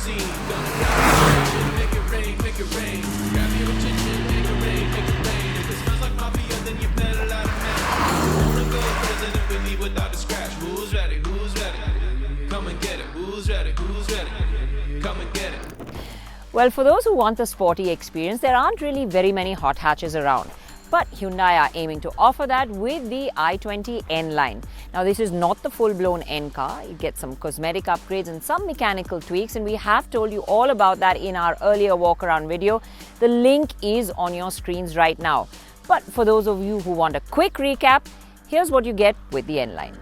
scene. Gonna grab make it rain, make it rain. Grab your attention, make it rain, make it rain. If it smells like mafia, then you better light a match. Wanna go president with me without a scratch. Who's ready? Who's ready? Come and get it. Who's ready? Who's ready? Come and get it. Well, for those who want the sporty experience, there aren't really very many hot hatches around. But Hyundai are aiming to offer that with the i20 N Line. Now, this is not the full-blown N car. It gets some cosmetic upgrades and some mechanical tweaks, and we have told you all about that in our earlier walk-around video. The link is on your screens right now. But for those of you who want a quick recap, here's what you get with the N Line.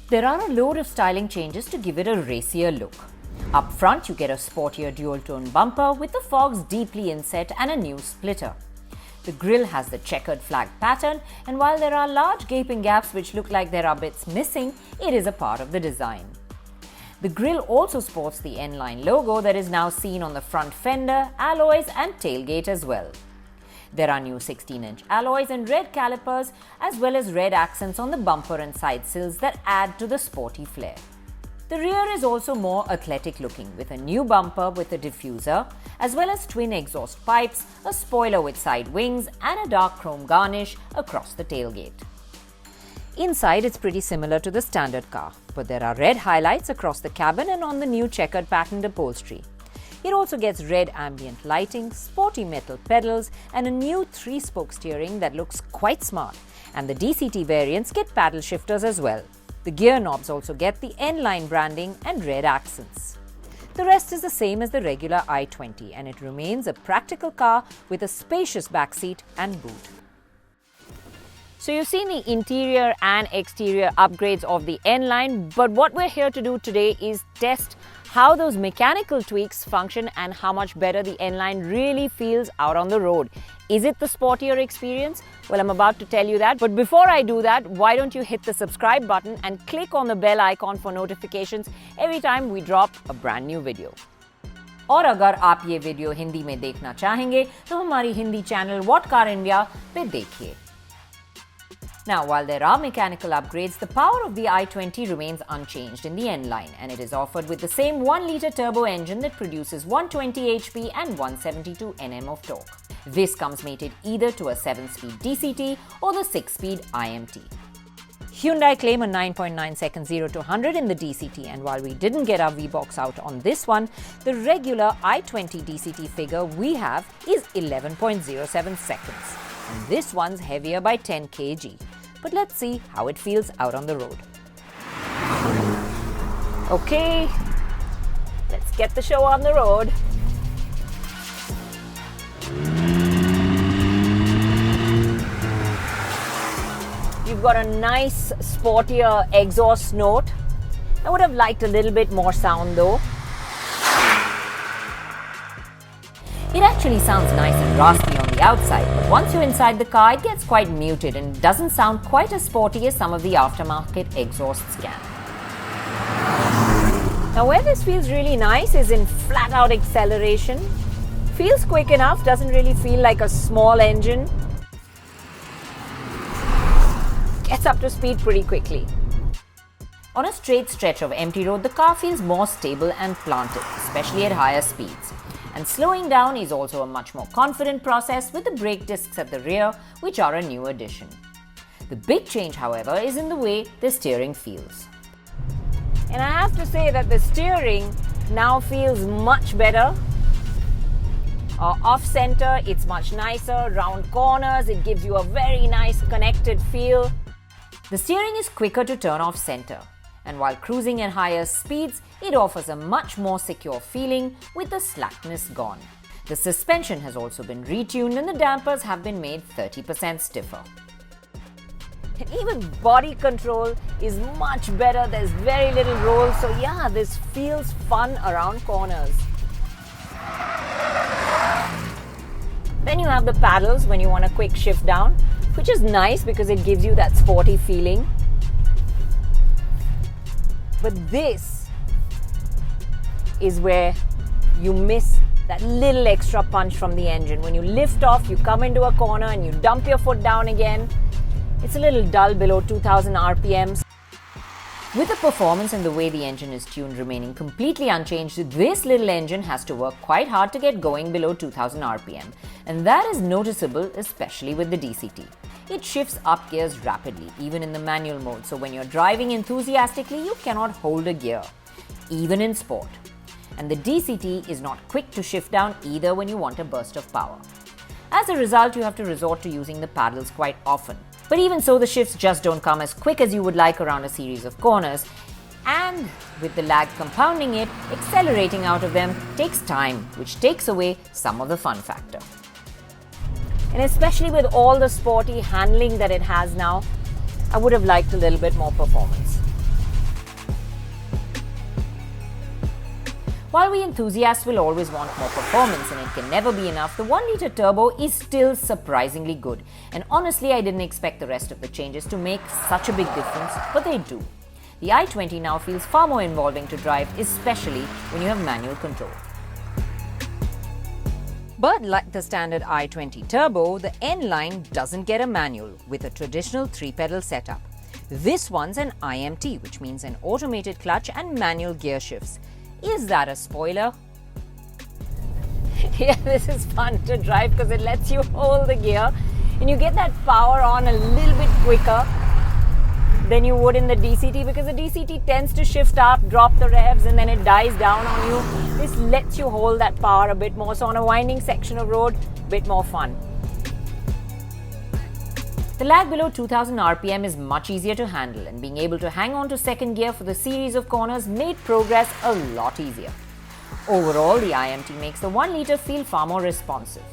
There are a load of styling changes to give it a racier look. Up front, you get a sportier dual-tone bumper with the fogs deeply inset and a new splitter. The grille has the checkered flag pattern, and while there are large gaping gaps which look like there are bits missing, it is a part of the design. The grille also sports the N Line logo that is now seen on the front fender, alloys and tailgate as well. There are new 16-inch alloys and red calipers, as well as red accents on the bumper and side sills that add to the sporty flair. The rear is also more athletic looking, with a new bumper with a diffuser, as well as twin exhaust pipes, a spoiler with side wings and a dark chrome garnish across the tailgate. Inside, it's pretty similar to the standard car, but there are red highlights across the cabin and on the new checkered patterned upholstery. It also gets red ambient lighting, sporty metal pedals and a new 3-spoke steering that looks quite smart, and the DCT variants get paddle shifters as well. The gear knobs also get the N Line branding and red accents. The rest is the same as the regular i20, and it remains a practical car with a spacious backseat and boot. So you've seen the interior and exterior upgrades of the N Line, but what we're here to do today is test how those mechanical tweaks function and how much better the N Line really feels out on the road. Is it the sportier experience? Well, I'm about to tell you that, but before I do that, why don't you hit the subscribe button and click on the bell icon for notifications every time we drop a brand new video. और अगर आप ये video Hindi में देखना चाहेंगे तो हमारी Hindi channel Autocar India पे देखिए. Now, while there are mechanical upgrades, the power of the i20 remains unchanged in the N Line, and it is offered with the same 1-litre turbo engine that produces 120 HP and 172 Nm of torque. This comes mated either to a 7-speed DCT or the 6-speed IMT. Hyundai claim a 9.9 second 0 to 100 in the DCT, and while we didn't get our V-Box out on this one, the regular i20 DCT figure we have is 11.07 seconds. And this one's heavier by 10 kg. But let's see how it feels out on the road. Okay, let's get the show on the road. You've got a nice, sportier exhaust note. I would have liked a little bit more sound though. It actually sounds nice and raspy on the outside, but once you're inside the car, it gets quite muted and doesn't sound quite as sporty as some of the aftermarket exhausts can. Now, where this feels really nice is in flat-out acceleration. Feels quick enough, doesn't really feel like a small engine. Gets up to speed pretty quickly. On a straight stretch of empty road, the car feels more stable and planted, especially at higher speeds. And slowing down is also a much more confident process with the brake discs at the rear, which are a new addition. The big change, however, is in the way the steering feels. And I have to say that the steering now feels much better. Off-center, it's much nicer. Round corners, it gives you a very nice connected feel. The steering is quicker to turn off-center. And while cruising at higher speeds, it offers a much more secure feeling with the slackness gone. The suspension has also been retuned and the dampers have been made 30% stiffer. And even body control is much better. There's very little roll, so yeah, this feels fun around corners. Then you have the paddles when you want a quick shift down, which is nice because it gives you that sporty feeling. But this is where you miss that little extra punch from the engine. When you lift off, you come into a corner and you dump your foot down again. It's a little dull below 2000 RPMs. With the performance and the way the engine is tuned remaining completely unchanged, this little engine has to work quite hard to get going below 2000 RPM, and that is noticeable especially with the DCT. It shifts up gears rapidly, even in the manual mode, so when you're driving enthusiastically, you cannot hold a gear, even in sport. And the DCT is not quick to shift down either when you want a burst of power. As a result, you have to resort to using the paddles quite often. But even so, the shifts just don't come as quick as you would like around a series of corners. And with the lag compounding it, accelerating out of them takes time, which takes away some of the fun factor. And especially with all the sporty handling that it has now, I would have liked a little bit more performance. While we enthusiasts will always want more performance and it can never be enough, the 1-litre turbo is still surprisingly good. And honestly, I didn't expect the rest of the changes to make such a big difference, but they do. The i20 now feels far more involving to drive, especially when you have manual control. But like the standard i20 turbo, the N Line doesn't get a manual with a traditional 3-pedal setup. This one's an IMT, which means an automated clutch and manual gear shifts. Is that a spoiler? Yeah, this is fun to drive because it lets you hold the gear and you get that power on a little bit quicker than you would in the DCT, because the DCT tends to shift up, drop the revs, and then it dies down on you. This lets you hold that power a bit more, so on a winding section of road, a bit more fun. The lag below 2000 RPM is much easier to handle, and being able to hang on to second gear for the series of corners made progress a lot easier. Overall, the IMT makes the 1-litre feel far more responsive.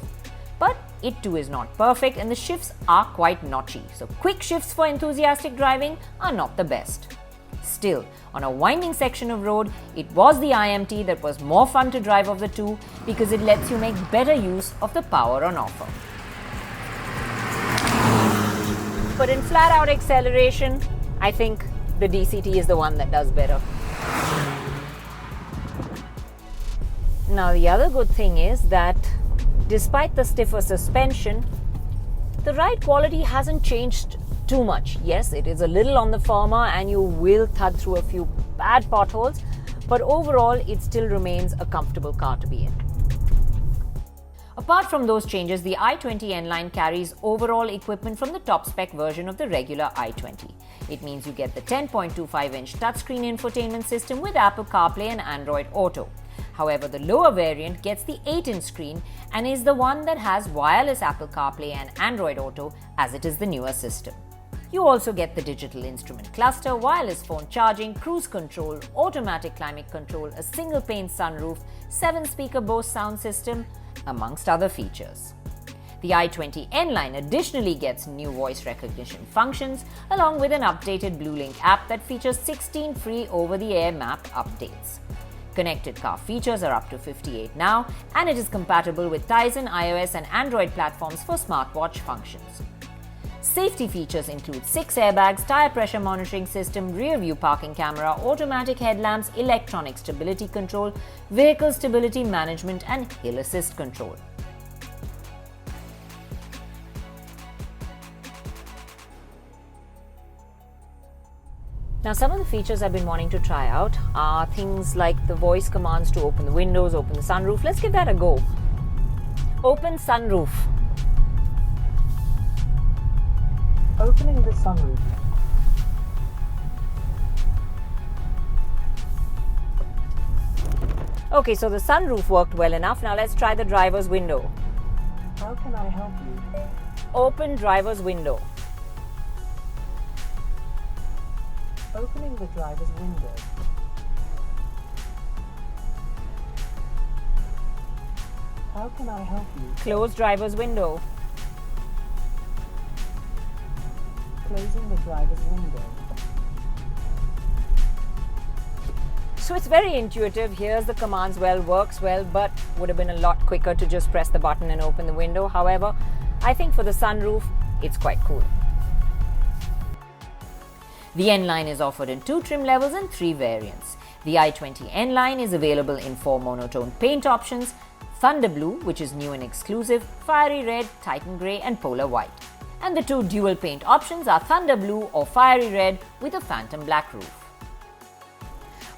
But it too is not perfect and the shifts are quite notchy, so quick shifts for enthusiastic driving are not the best. Still, on a winding section of road, it was the IMT that was more fun to drive of the two because it lets you make better use of the power on offer. But in flat-out acceleration, I think the DCT is the one that does better. Now, the other good thing is that despite the stiffer suspension, the ride quality hasn't changed too much. Yes, it is a little on the firmer and you will thud through a few bad potholes, but overall it still remains a comfortable car to be in. Apart from those changes, the i20 N Line carries overall equipment from the top spec version of the regular i20. It means you get the 10.25-inch touchscreen infotainment system with Apple CarPlay and Android Auto. However, the lower variant gets the 8-inch screen and is the one that has wireless Apple CarPlay and Android Auto, as it is the newer system. You also get the digital instrument cluster, wireless phone charging, cruise control, automatic climate control, a single-pane sunroof, 7-speaker Bose sound system, amongst other features. The i20 N Line additionally gets new voice recognition functions, along with an updated BlueLink app that features 16 free over-the-air map updates. Connected car features are up to 58 now, and it is compatible with Tizen, iOS and Android platforms for smartwatch functions. Safety features include 6 airbags, tire pressure monitoring system, rear view parking camera, automatic headlamps, electronic stability control, vehicle stability management and hill assist control. Now, some of the features I've been wanting to try out are things like the voice commands to open the windows, open the sunroof. Let's give that a go. Open sunroof. Opening the sunroof. Okay, so the sunroof worked well enough. Now let's try the driver's window. How can I help you? Open driver's window. Opening the driver's window. How can I help you? Close driver's window. Closing the driver's window. So it's very intuitive. Here's the commands well, works well, but would have been a lot quicker to just press the button and open the window. However, I think for the sunroof, it's quite cool. The N Line is offered in 2 trim levels and 3 variants. The i20 N Line is available in 4 monotone paint options: Thunder Blue, which is new and exclusive, Fiery Red, Titan Grey and Polar White. And the 2 dual paint options are Thunder Blue or Fiery Red with a Phantom Black roof.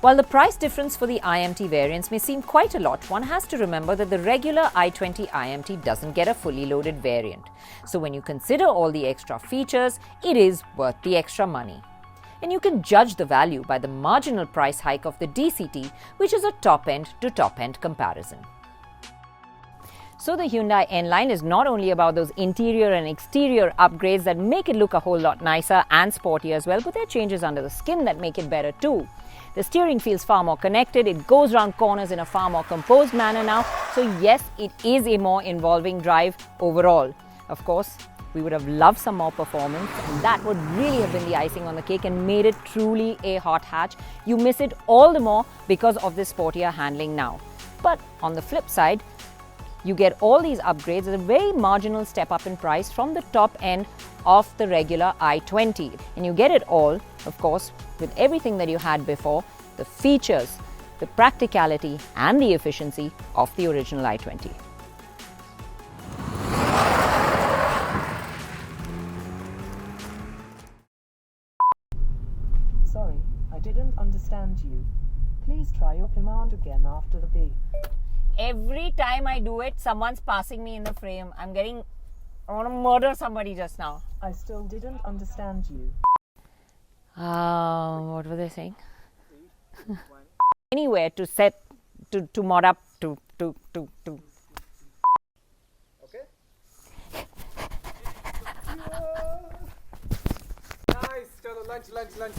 While the price difference for the IMT variants may seem quite a lot, one has to remember that the regular i20 IMT doesn't get a fully loaded variant. So when you consider all the extra features, it is worth the extra money. And you can judge the value by the marginal price hike of the DCT, which is a top-end to top-end comparison. So the Hyundai N Line is not only about those interior and exterior upgrades that make it look a whole lot nicer and sporty as well, but there are changes under the skin that make it better too. The steering feels far more connected, it goes round corners in a far more composed manner now, so yes, it is a more involving drive overall. Of course, we would have loved some more performance, and that would really have been the icing on the cake and made it truly a hot hatch. You miss it all the more because of this sportier handling now. But on the flip side, you get all these upgrades at a very marginal step up in price from the top end of the regular i20. And you get it all, of course, with everything that you had before, the features, the practicality and the efficiency of the original i20. Sorry, I didn't understand you. Please try your command again after the beep. Every time I do it, someone's passing me in the frame. I want to murder somebody just now. I still didn't understand you. What were they saying? Anywhere to set, to mod up, to. Okay. Nice. Chalo, lunch.